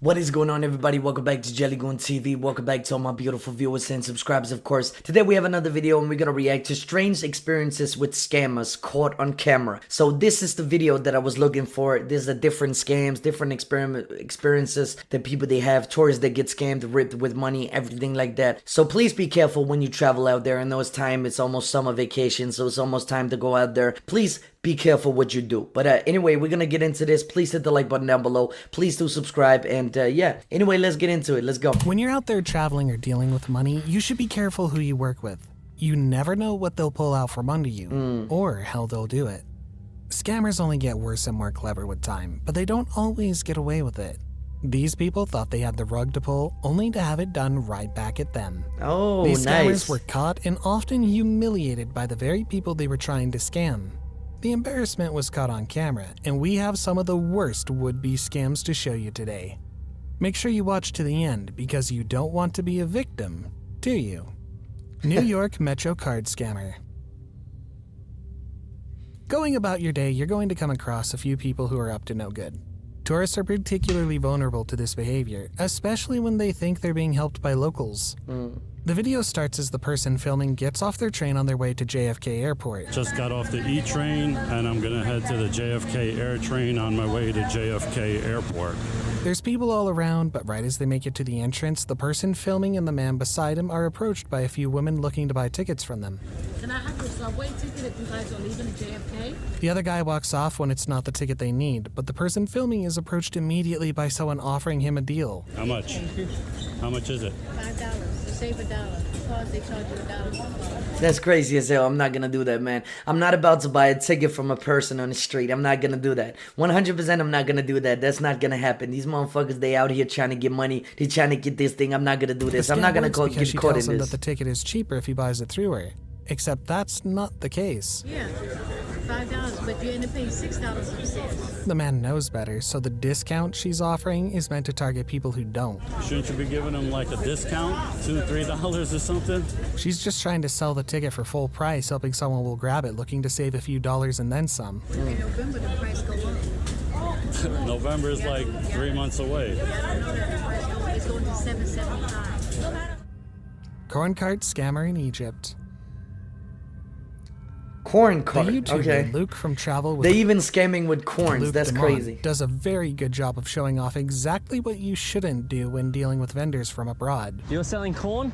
What is going on, everybody? Welcome back to JellyGoon TV. Welcome back to all my beautiful viewers and subscribers, of course. Today we have another video and we're gonna react to strange experiences with scammers caught on camera. So this is the video that I was looking for. There's a different scams, different experiences that people they have, tourists that get scammed, ripped with money, everything like that. So please be careful when you travel out there. I know it's almost summer vacation, so it's almost time to go out there. Please be careful what you do. But anyway, we're gonna get into this. Please hit the like button down below. Please do subscribe. And yeah, anyway, let's get into it. Let's go. When you're out there traveling or dealing with money, you should be careful who you work with. You never know what they'll pull out from under you, or how they'll do it. Scammers only get worse and more clever with time, but they don't always get away with it. These people thought they had the rug to pull, only to have it done right back at them. Oh, These nice. scammers were caught and often humiliated by the very people they were trying to scam. The embarrassment was caught on camera, and we have some of the worst would-be scams to show you today. Make sure you watch to the end, because you don't want to be a victim, do you? New York Metro Card Scammer. Going about your day, you're going to come across a few people who are up to no good. Tourists are particularly vulnerable to this behavior, especially when they think they're being helped by locals. The video starts as the person filming gets off their train on their way to JFK Airport. Just got off the E train and I'm gonna head to the JFK Air train on my way to JFK Airport. There's people all around, but right as they make it to the entrance, the person filming and the man beside him are approached by a few women looking to buy tickets from them. Can I have your subway ticket if you guys are leaving to JFK? The other guy walks off when it's not the ticket they need, but the person filming is approached immediately by someone offering him a deal. How much? How much is it? $5. To save $1. Because they charge you $1. That's crazy as hell. I'm not gonna do that, man. I'm not about to buy a ticket from a person on the street. I'm not gonna do that. 100% I'm not gonna do that. That's not gonna happen. These motherfuckers, they out here trying to get money. They trying to get this thing. I'm not gonna do this. I'm not gonna get caught in she tells him this. that the ticket is cheaper if he buys it through her. Except that's not the case. Yeah, $5, but you end up paying $6 for sales. The man knows better, so the discount she's offering is meant to target people who don't. Shouldn't you be giving them like a discount? $2, $3 or something? She's just trying to sell the ticket for full price, hoping someone will grab it, looking to save a few dollars and then some. In November, the price go up. November is like 3 months away. Yeah, I know that the price go up. It's going to $7.75. Corn cart scammer in Egypt. Corn The cart. YouTuber Okay. Luke from Travel with They even scamming with corns. Luke That's Demont crazy. does a very good job of showing off exactly what you shouldn't do when dealing with vendors from abroad. You're selling corn?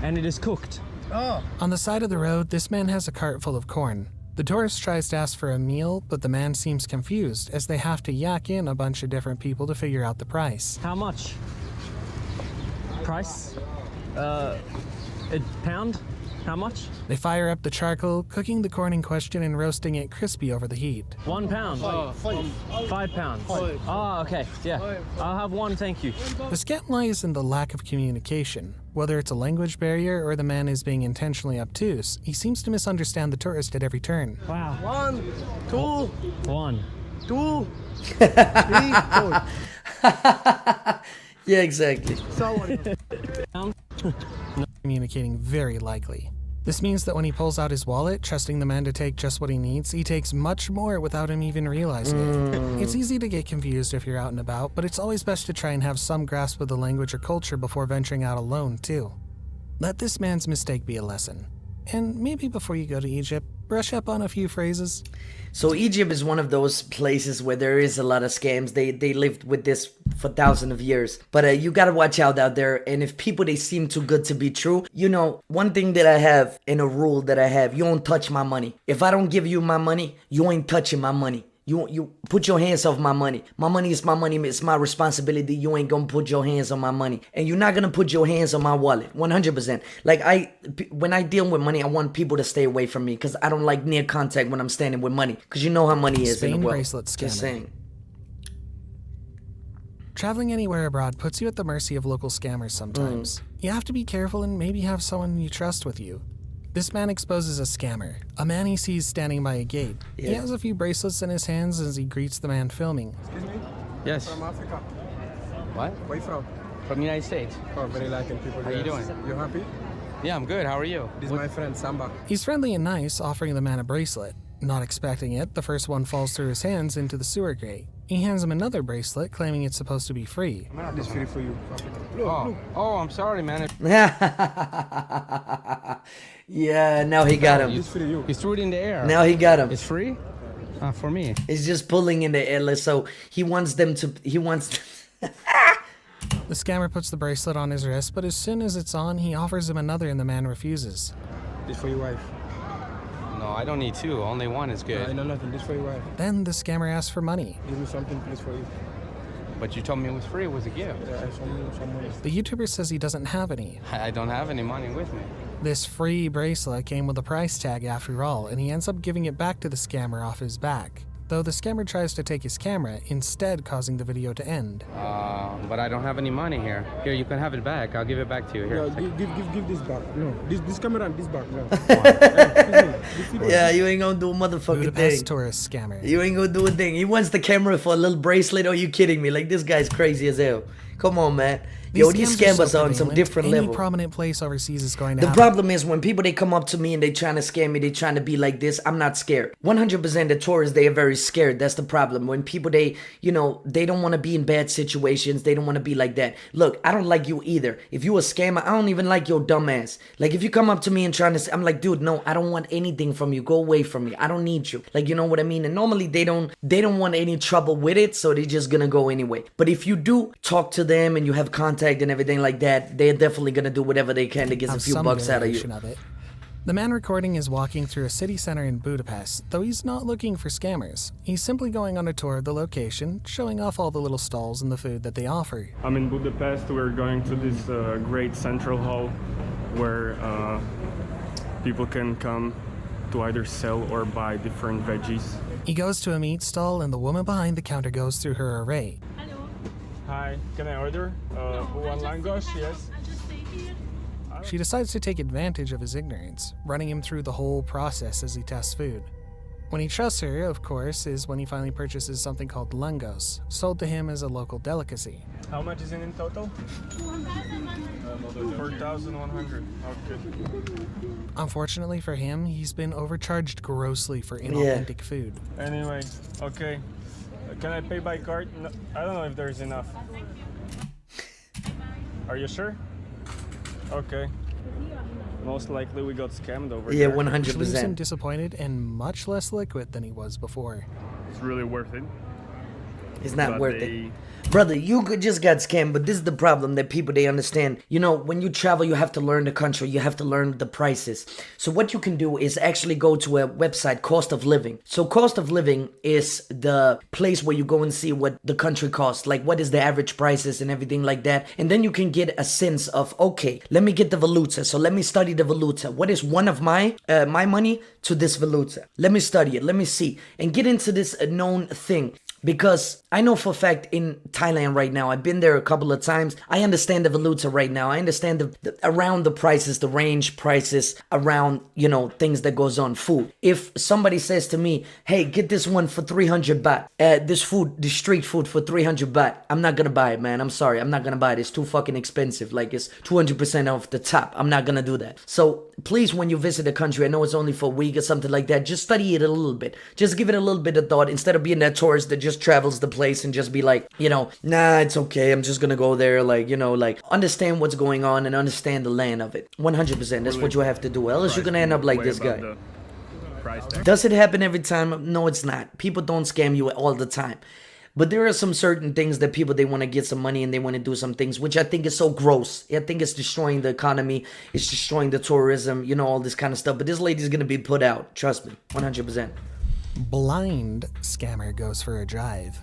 And it is cooked. On the side of the road, this man has a cart full of corn. The tourist tries to ask for a meal, but the man seems confused as they have to yak in a bunch of different people to figure out the price. How much? Price? A pound? How much? They fire up the charcoal, cooking the corn in question and roasting it crispy over the heat. 1 pound. 5 pounds. Ah, okay. Yeah. I'll have one, thank you. The scam lies in the lack of communication. Whether it's a language barrier or the man is being intentionally obtuse, he seems to misunderstand the tourist at every turn. Wow. 1, 2, 1. 2, 3, 4. Yeah, exactly. Communicating very likely. This means that when he pulls out his wallet, trusting the man to take just what he needs, he takes much more without him even realizing it. It's easy to get confused if you're out and about, but it's always best to try and have some grasp of the language or culture before venturing out alone, too. Let this man's mistake be a lesson. And maybe before you go to Egypt, brush up on a few phrases. So Egypt is one of those places where there is a lot of scams. They lived with this for thousands of years. But you gotta watch out there. And if people, they seem too good to be true, you know, one thing that I have in a rule that I have, you don't touch my money. If I don't give you my money, you ain't touching my money. You put your hands off my money. My money is my money. It's my responsibility. You ain't gonna put your hands on my money. And you're not gonna put your hands on my wallet. 100%. Like when I deal with money, I want people to stay away from me because I don't like near contact when I'm standing with money. Because you know how money is in the world. Bracelet Scammer. Just saying. Traveling anywhere abroad puts you at the mercy of local scammers sometimes. You have to be careful and maybe have someone you trust with you. This man exposes a scammer, a man he sees standing by a gate. Yeah. He has a few bracelets in his hands as he greets the man filming. Excuse me? Yes. From Africa. What? Where you from? From the United States. Oh, very liking people. How you doing? You happy? Yeah, I'm good. How are you? This is my friend Samba. He's friendly and nice, offering the man a bracelet. Not expecting it, the first one falls through his hands into the sewer grate. He hands him another bracelet, claiming it's supposed to be free. This free for you. Oh, I'm sorry, man. Yeah, now he got him. This free you. You threw it in the air. Now he got him. It's free? For me. He's just pulling in the air, so he wants them to. He wants. The scammer puts the bracelet on his wrist, but as soon as it's on, he offers him another and the man refuses. This for your wife. No, I don't need two. Only one is good. No, nothing. This for your wife. Then the scammer asks for money. Give me something, please, for you. But you told me it was free. It was a gift. Yeah, I show you some money. The YouTuber says he doesn't have any. I don't have any money with me. This free bracelet came with a price tag after all, and he ends up giving it back to the scammer off his back. Though the scammer tries to take his camera, instead causing the video to end. But I don't have any money here. Here, you can have it back. I'll give it back to you. Here. Yeah, give this back. No, this camera and this back. No. Yeah, you ain't gonna do a motherfucking Budapest thing. tourist scammer. You ain't gonna do a thing. He wants the camera for a little bracelet. Are you kidding me? Like, this guy's crazy as hell. Come on, man. Yo, these scammers are on some different Any level. prominent place overseas is going to The happen. problem is when people, they come up to me and they trying to scam me, they trying to be like this, I'm not scared. 100% the tourists, they are very scared. That's the problem. When people, they, you know, they don't want to be in bad situations. They don't want to be like that. Look, I don't like you either. If you a scammer, I don't even like your dumb ass. Like, if you come up to me and trying to, I'm like, dude, no, I don't want anything from you. Go away from me. I don't need you. Like, you know what I mean? And normally they don't want any trouble with it, so they're just gonna go anyway. But if you do talk to them and you have contact and everything like that, they're definitely gonna do whatever they can to get a few bucks out of you. The man recording is walking through a city center in Budapest, though he's not looking for scammers. He's simply going on a tour of the location, showing off all the little stalls and the food that they offer. I'm in Budapest. We're going to this great central hall where people can come to either sell or buy different veggies. He goes to a meat stall and the woman behind the counter goes through her array. Hi, can I order one langosh? Yes. She decides to take advantage of his ignorance, running him through the whole process as he tests food. When he trusts her, of course, is when he finally purchases something called langos, sold to him as a local delicacy. How much is it in total? 4,100. Okay. Unfortunately for him, he's been overcharged grossly for inauthentic food. Anyway, okay. Can I pay by card? No, I don't know if there's enough. Are you sure? Okay. Most likely we got scammed over Yeah, there. 100%. Which leaves him disappointed and much less liquid than he was before. It's really worth it. It's not But worth it. Brother, you could just got scammed, but this is the problem that people, they understand. You know, when you travel, you have to learn the country, you have to learn the prices. So what you can do is actually go to a website, Cost of Living. So Cost of Living is the place where you go and see what the country costs, like what is the average prices and everything like that. And then you can get a sense of, okay, let me get the valuta. So let me study the valuta. What is one of my money to this valuta? Let me study it, let me see, and get into this known thing. Because I know for a fact in Thailand right now, I've been there a couple of times. I understand the valuta right now. I understand the around the prices, the range prices around, you know, things that goes on food. If somebody says to me, hey, get this one for 300 baht, this street food for 300 baht, I'm not gonna buy it, man. I'm sorry. I'm not gonna buy it. It's too fucking expensive. Like, it's 200% off the top. I'm not gonna do that. So please, when you visit a country, I know it's only for a week or something like that, just study it a little bit. Just give it a little bit of thought instead of being that tourist that just travels the place and just be like, you know, nah, it's okay, I'm just gonna go there, like, you know, like, understand what's going on and understand the land of it. 100%, that's what you have to do, else you're gonna end up like this guy. Does it happen every time? No, it's not. People don't scam you all the time. But there are some certain things that people, they want to get some money and they want to do some things, which I think is so gross. I think it's destroying the economy. It's destroying the tourism, you know, all this kind of stuff. But this lady's going to be put out. Trust me. 100%. Blind scammer goes for a drive.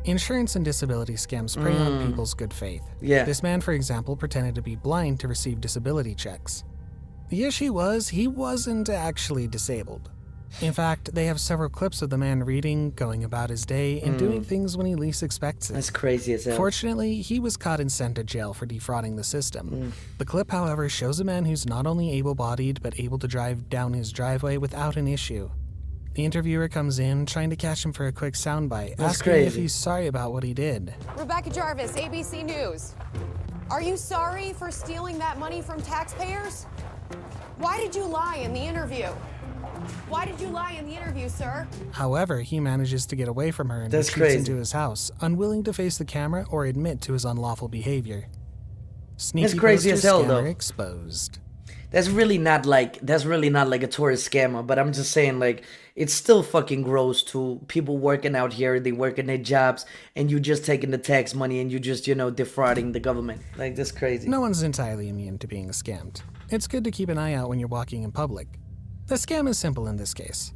Insurance and disability scams prey on people's good faith. Yeah. This man, for example, pretended to be blind to receive disability checks. The issue was, he wasn't actually disabled. In fact, they have several clips of the man reading, going about his day, and doing things when he least expects it. That's crazy as hell. Fortunately, he was caught and sent to jail for defrauding the system. The clip, however, shows a man who's not only able-bodied, but able to drive down his driveway without an issue. The interviewer comes in, trying to catch him for a quick soundbite, asking if he's sorry about what he did. Rebecca Jarvis, ABC News. Are you sorry for stealing that money from taxpayers? Why did you lie in the interview? Why did you lie in the interview, sir? However, he manages to get away from her and That's retreats crazy. into his house, unwilling to face the camera or admit to his unlawful behavior. Sneaky That's crazy poster as hell, scammer though. exposed. That's really not like a tourist scammer, but I'm just saying, like, it's still fucking gross to people working out here, they working their jobs, and you just taking the tax money and you just, you know, defrauding the government. Like, that's crazy. No one's entirely immune to being scammed. It's good to keep an eye out when you're walking in public. The scam is simple in this case.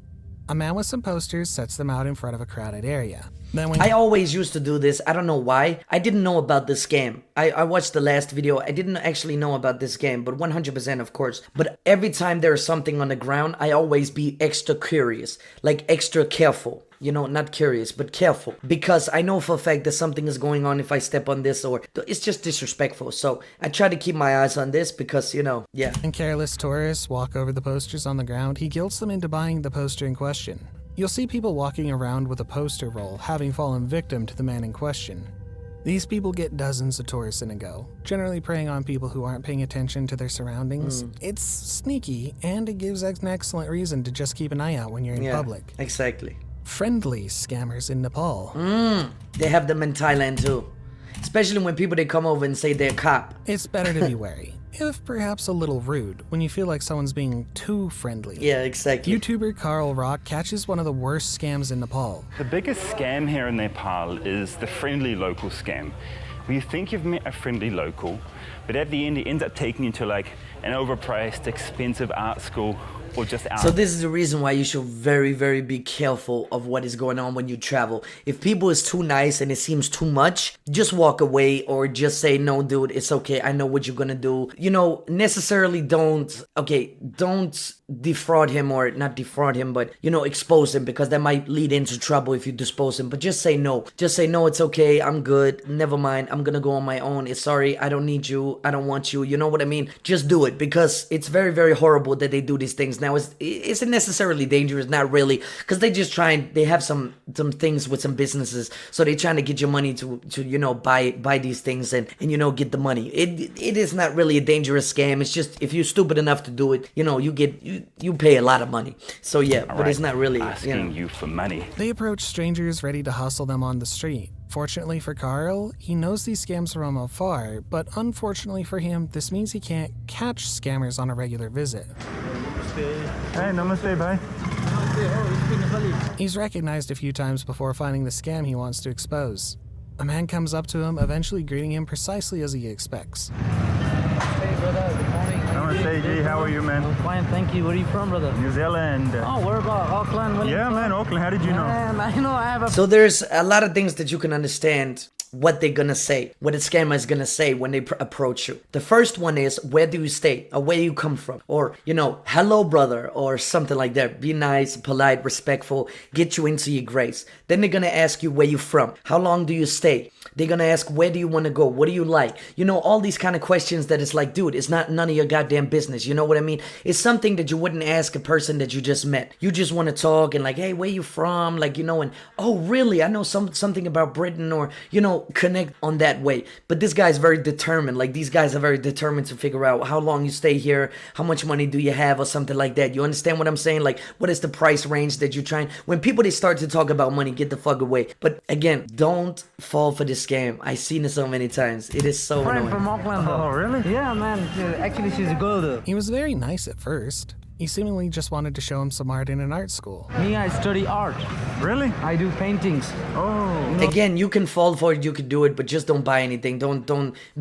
A man with some posters sets them out in front of a crowded area. Then when I always used to do this. I don't know why. I didn't know about this scam. I watched the last video. I didn't actually know about this scam, but 100% of course. But every time there's something on the ground, I always be extra curious, like extra careful. You know, not curious, but careful. Because I know for a fact that something is going on if I step on this, or it's just disrespectful. So I try to keep my eyes on this because, you know, yeah. when careless tourists walk over the posters on the ground, he guilts them into buying the poster in question. You'll see people walking around with a poster roll, having fallen victim to the man in question. These people get dozens of tourists in a go, generally preying on people who aren't paying attention to their surroundings. It's sneaky, and it gives an excellent reason to just keep an eye out when you're in Yeah, public. exactly. Friendly scammers in Nepal. They have them in Thailand too. Especially when people, they come over and say they're a cop. It's better to be wary, if perhaps a little rude, when you feel like someone's being too friendly. Yeah, exactly. YouTuber Carl Rock catches one of the worst scams in Nepal. The biggest scam here in Nepal is the friendly local scam, where you think you've met a friendly local, but at the end he ends up taking you to like an overpriced, expensive art school or just out. So this is the reason why you should very, very be careful of what is going on when you travel. If people is too nice and it seems too much, just walk away or just say, no, dude, it's okay. I know what you're gonna do. You know, necessarily don't defraud him, or not defraud him, but, you know, expose him, because that might lead into trouble if you dispose him. But just say no. Just say, no, it's okay. I'm good. Never mind. I'm gonna go on my own. It's sorry. I don't need you. I don't want you. You know what I mean? Just do it, because it's very, very horrible that they do these things. Now, isn't necessarily dangerous, not really, because they have some things with some businesses, so they're trying to get your money to you know, buy these things and you know, get the money. It is not really a dangerous scam. It's just, if you're stupid enough to do it, you know, you pay a lot of money. So yeah, but it's not really asking you for money. They approach strangers ready to hustle them on the street. Fortunately for Carl, he knows these scams from afar, but unfortunately for him, this means he can't catch scammers on a regular visit. Hey, namaste, bhai. He's recognized a few times before finding the scam he wants to expose. A man comes up to him, eventually greeting him precisely as he expects. Hey, brother. Good morning. Namaste, G. How are you, man? Fine, thank you. Where are you from, brother? New Zealand. Oh, where about? Auckland? Wellington? Yeah, man, Auckland. How did you know? Man, I know I have a... So there's a lot of things that you can understand what they're gonna say, what a scammer is gonna say when they approach you. The first one is, where do you stay, or where you come from, or, you know, hello brother, or something like that. Be nice, polite, respectful, get you into your grace. Then they're gonna ask you where you from, how long do you stay. They're gonna ask, where do you want to go, what do you like, you know, all these kind of questions that it's like, dude, it's not none of your goddamn business. You know what I mean? It's something that you wouldn't ask a person that you just met. You just want to talk and like, hey, where you from, like, you know, and oh really, I know something about Britain, or, you know, connect on that way. But this guy's very determined. Like, these guys are very determined to figure out how long you stay here, how much money do you have, or something like that. You understand what I'm saying? Like, what is the price range that you're trying? When people, they start to talk about money, get the fuck away. But again, don't fall for this scam. I've seen it so many times. It is so friend annoying. from Auckland. Oh, really? Yeah, man. Actually, she's a girl, though. He was very nice at first. He seemingly just wanted to show him some art in an art school. Me, I study art. Really? I do paintings. Oh. Again, you can fall for it, you can do it, but just don't buy anything. Don't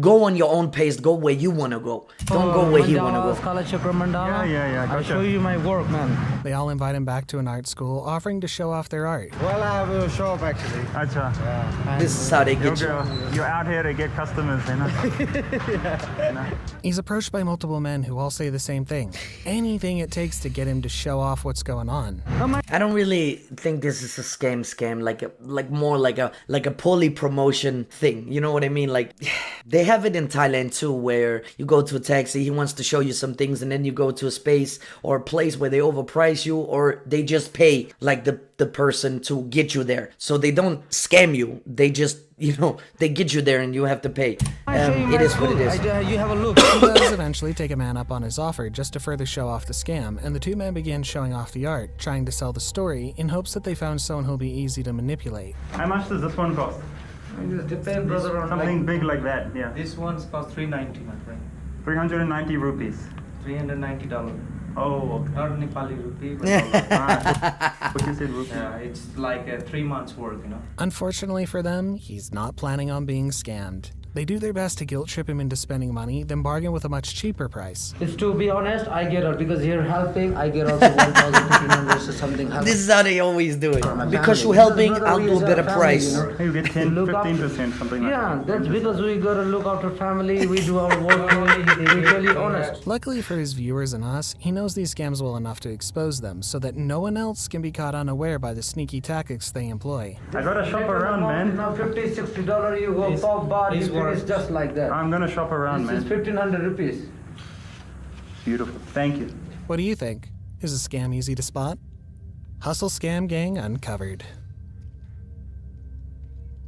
go on your own pace. Go where you want to go. Don't go where he want to go. Scholarship mandala. Yeah, I'll gotcha. show you my work, man. They all invite him back to an art school, offering to show off their art. Well, I have a shop actually. Acha. This is how they get you. You're out here to get customers, you know? He's approached by multiple men who all say the same thing. Anything it takes to get him to show off what's going on. I don't really think this is a scam, like more like a poorly promotion thing. You know what I mean? Like, They have it in Thailand too, where you go to a taxi, he wants to show you some things, and then you go to a space or a place where they overprice you, or they just pay like the person to get you there. So they don't scam you. They just, you know, they get you there and you have to pay. It is what it is. You have a look. He does eventually take a man up on his offer just to further show off the scam, and the two men begin showing off the art, trying to sell the story in hopes that they found someone who'll be easy to manipulate. How much does this one cost? It depends, brother, on Something big like that, yeah. This one's cost $390, my friend. 390 rupees. $390. Oh, okay. Not Nepali rupee, but What you said rupee? yeah, it's like 3 months work, you know. Unfortunately for them, he's not planning on being scammed. They do their best to guilt trip him into spending money, then bargain with a much cheaper price. It's to be honest, I get out because you're helping. I get also 1,500 or something. This is how they always do it. Because you're helping, I'll do a better price. You get 10, 15%, something like that. Yeah, that's because we gotta look after family. We do our work. We're really honest. Luckily for his viewers and us, he knows these scams well enough to expose them so that no one else can be caught unaware by the sneaky tactics they employ. I gotta shop around, man. Now $50, $60 you go top bar, you finish just like that. I'm gonna shop around, This is man. 1,500 rupees. Beautiful. Thank you. What do you think? Is a scam easy to spot? Hustle Scam Gang Uncovered.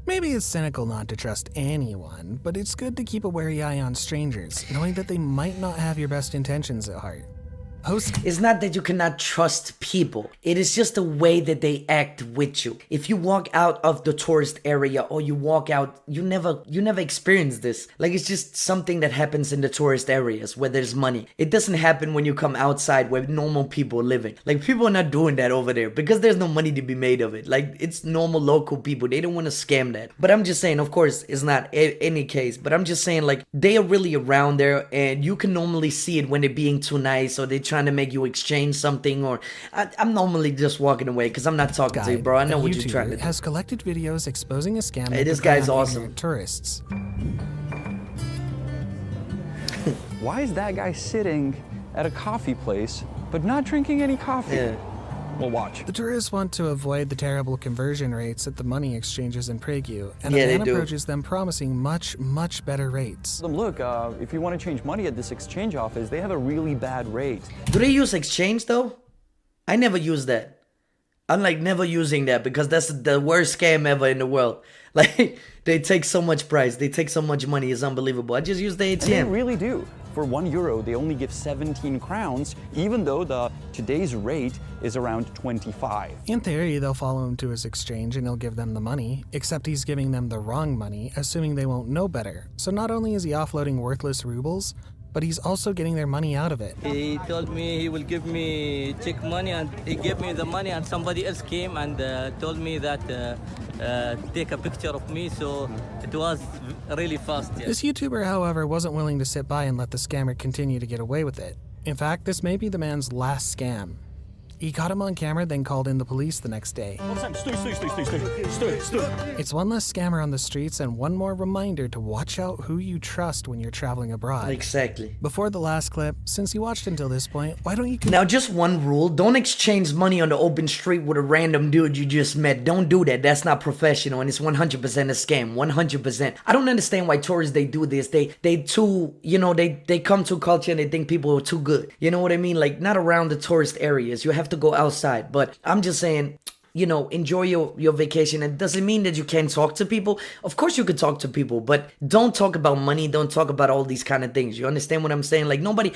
Maybe it's cynical not to trust anyone, but it's good to keep a wary eye on strangers, knowing that they might not have your best intentions at heart. It's not that you cannot trust people. It is just the way that they act with you. If you walk out of the tourist area or you walk out, you never experience this. Like, it's just something that happens in the tourist areas where there's money. It doesn't happen when you come outside where normal people are living. Like, people are not doing that over there because there's no money to be made of it. Like, it's normal local people. They don't want to scam that. But I'm just saying, of course, it's not any case. But I'm just saying, like, they are really around there, and you can normally see it when they're being too nice or they're trying to make you exchange something, or I'm normally just walking away because I'm not talking to you, bro. I know what you're trying to do. Has collected videos exposing a scam. Hey, this guy's awesome. Tourists. Why is that guy sitting at a coffee place but not drinking any coffee? Yeah. Well, watch. The tourists want to avoid the terrible conversion rates at the money exchanges in Prague, and Yeah, a they man do. approaches them promising much, much better rates. Look, if you want to change money at this exchange office, they have a really bad rate. Do they use exchange though? I never use that. I'm like never using that because that's the worst scam ever in the world. Like, they take so much price, they take so much money, it's unbelievable. I just use the ATM. And they really do. For €1, they only give 17 crowns, even though today's rate is around 25. In theory, they'll follow him to his exchange and he'll give them the money, except he's giving them the wrong money, assuming they won't know better. So not only is he offloading worthless rubles, but he's also getting their money out of it. He told me he will give me check money, and he gave me the money, and somebody else came and told me that take a picture of me, so it was really fast. Yeah. This YouTuber, however, wasn't willing to sit by and let the scammer continue to get away with it. In fact, this may be the man's last scam. He caught him on camera, then called in the police the next day. It's one less scammer on the streets and one more reminder to watch out who you trust when you're traveling abroad. Exactly. Before the last clip, since you watched until this point, why don't you... Now, just one rule. Don't exchange money on the open street with a random dude you just met. Don't do that. That's not professional, and it's 100% a scam. 100%. I don't understand why tourists, they do this. They too, you know, they come to culture and they think people are too good. You know what I mean? Like, not around the tourist areas. You have to go outside. But I'm just saying, you know, enjoy your vacation. It doesn't mean that you can't talk to people. Of course you could talk to people, but don't talk about money. Don't talk about all these kind of things. You understand what I'm saying? Like, nobody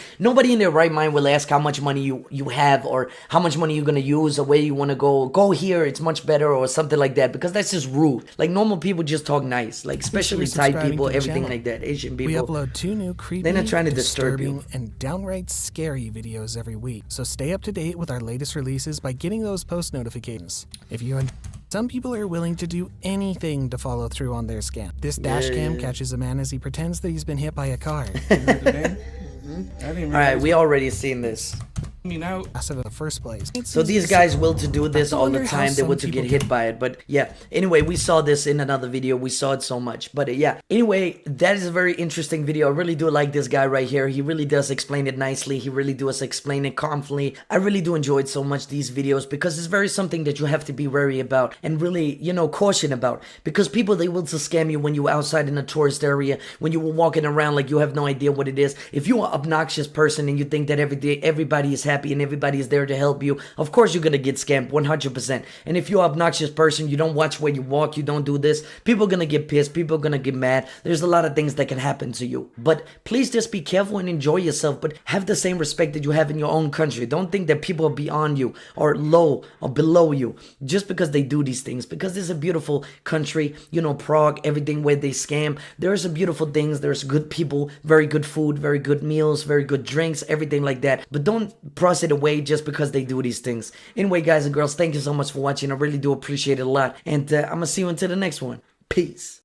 in their right mind will ask how much money you have, or how much money you're gonna use, or where you want to go. Go here, it's much better, or something like that, because that's just rude. Like, normal people just talk nice, like, especially Thai people, everything like that, Asian people. We upload 2 new creepy, they're not trying to disturb you, and downright scary videos every week. So stay up to date with our latest releases by getting those post notifications. If you Some people are willing to do anything to follow through on their scam. This dash cam catches a man as he pretends that he's been hit by a car. Alright, we already seen this. massive in the first place. So these guys will to do this all the time. They will to get hit by it. But yeah, anyway, we saw this in another video. We saw it so much. But yeah, anyway, that is a very interesting video. I really do like this guy right here. He really does explain it nicely. He really does explain it calmly. I really do enjoy it so much, these videos, because it's very something that you have to be wary about and really, you know, caution about. Because people, they will to scam you when you're outside in a tourist area, when you were walking around like you have no idea what it is. If you're an obnoxious person and you think that everybody is happy and everybody is there to help you, of course you're gonna get scammed 100%. And if you're an obnoxious person, you don't watch where you walk, you don't do this, people are gonna get pissed, people are gonna get mad. There's a lot of things that can happen to you. But please just be careful and enjoy yourself, but have the same respect that you have in your own country. Don't think that people are beyond you or low or below you just because they do these things, because this is a beautiful country, you know, Prague, everything where they scam. There's some beautiful things, there's good people, very good food, very good meals, very good drinks, everything like that. But don't brush it away just because they do these things. Anyway, guys and girls, thank you so much for watching. I really do appreciate it a lot. And I'm gonna see you until the next one. Peace.